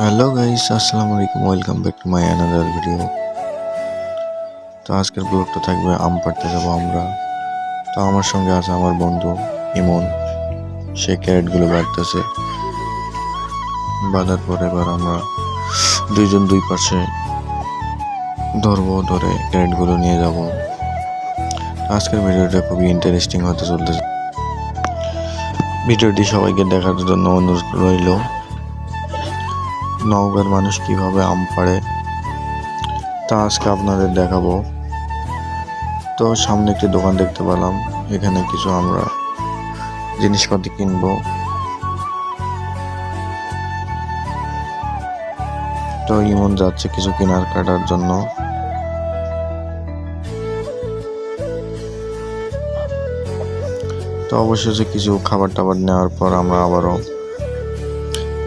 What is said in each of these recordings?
Hello guys, আসসালামু আলাইকুম। Welcome back to my another video. তো আজকের ব্লগটা থাকবে আম পাড়তে যাবো আমরা। তো আমার সঙ্গে আছে আমার বন্ধু ইমন। সে ক্যারেটগুলো বাড়তেছে, বাঁধার পরে এবার আমরা দুইজন দুই পাশে ধরে ক্যারেটগুলো নিয়ে যাব। আজকের ভিডিওটা খুবই ইন্টারেস্টিং হতে চলতেছে। ভিডিওটি সবাইকে দেখার জন্য অনুরোধ রইল। নওগাঁর মানুষ কিভাবে আম পাড়ে তা আজকে আপনাদের দেখাবো। তো সামনে একটি দোকান দেখতে পেলাম, এখানে কিছু আমরা জিনিসপাতি কিনবো। তো ইমন যাচ্ছে কিছু কেনার কাটার জন্য। তো অবশেষে কিছু খাবার টাবার নেওয়ার পর আমরা আবারও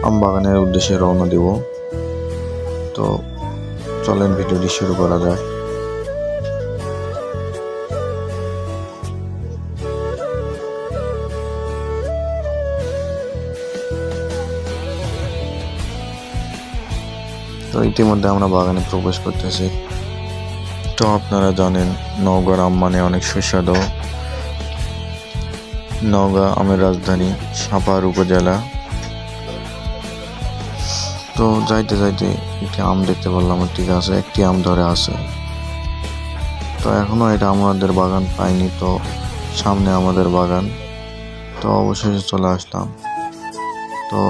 আম বাগানের উদ্দেশ্যে রওনা দিব। তো চলেন ভিডিওটি শুরু করা যাক। তো ইতিমধ্যে আমরা বাগানে প্রবেশ করতেছি। তো আপনারা জানেন নওগাঁর আম মানে অনেক সুস্বাদু। নওগাঁ আমের রাজধানী, সাপাহার উপজেলা। তো যাইতে যাইতে একটি আম দেখতে পারলাম, ঠিক আছে, একটি আম ধরে আছে। তো এখনো এটা আমাদের বাগান পাইনি, তো সামনে আমাদের বাগান। তো অবশেষে চলে আসলাম। তো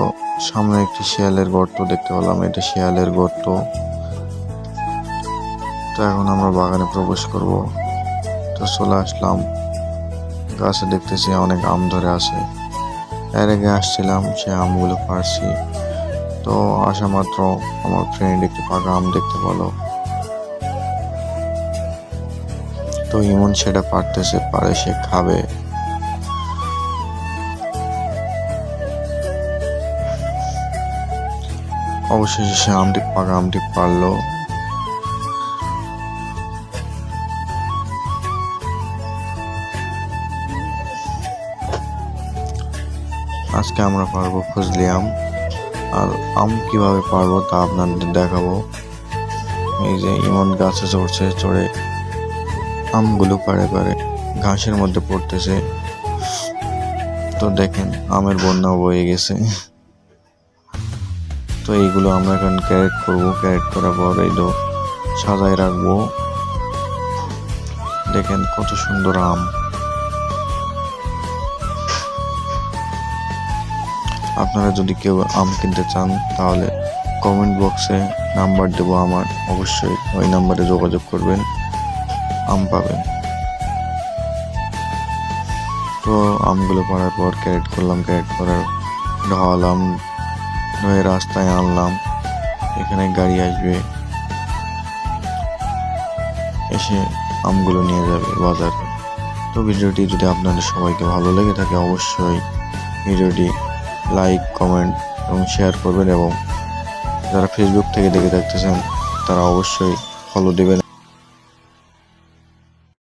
সামনে একটি শিয়ালের গর্ত দেখতে পেলাম, এটা শিয়ালের গর্ত। তো এখন আমরা বাগানে প্রবেশ করব। তো চলে আসলাম, গাছে দেখতেছি অনেক আম ধরে আছে। এর আগে আসছিলাম, সে আমগুলো পাড়ছি। তো আসা মাত্র আমার ফ্রেন্ড একটি পাকা আম দেখতে পেলো। তো ইমন সেটা পারতেছে, পারে সে খাবে। অবশেষে সে পাকা আমটি পারলো। আজকে আমরা পারবো ফজলি আম। আর আম কিভাবে পারবো তা আপনাদের দেখাবো। এই যে ইমন গাছে চড়ছে, চড়ে আমগুলো পারে পারে ঘাসের মধ্যে পড়তেছে। তো দেখেন আমের বন্যা বয়ে গেছে। তো এইগুলো আমরা এখন ক্যারেট করবো। ক্যারেট করার পর এই তো সাজায় রাখবো। দেখেন কত সুন্দর আম। আপনারা যদি কেউ আম কিনতে চান তাহলে কমেন্ট বক্সে নাম্বার দেবো আমার, অবশ্যই ওই নাম্বারে যোগাযোগ করবেন, আম পাবেন। তো আমগুলো পাড়ার পর ক্যারেট করলাম, ক্যারেট করার ঢালাম, ধুয়ে রাস্তায় আনলাম। এখানে গাড়ি আসবে, এসে আমগুলো নিয়ে যাবে বাজারে। তো ভিডিওটি যদি আপনাদের সবাইকে ভালো লেগে থাকে অবশ্যই ভিডিওটি লাইক, কমেন্ট এবং শেয়ার করবেন, এবং যারা ফেসবুক থেকে দেখে থাকতেছেন তারা অবশ্যই ফলো দেবেন।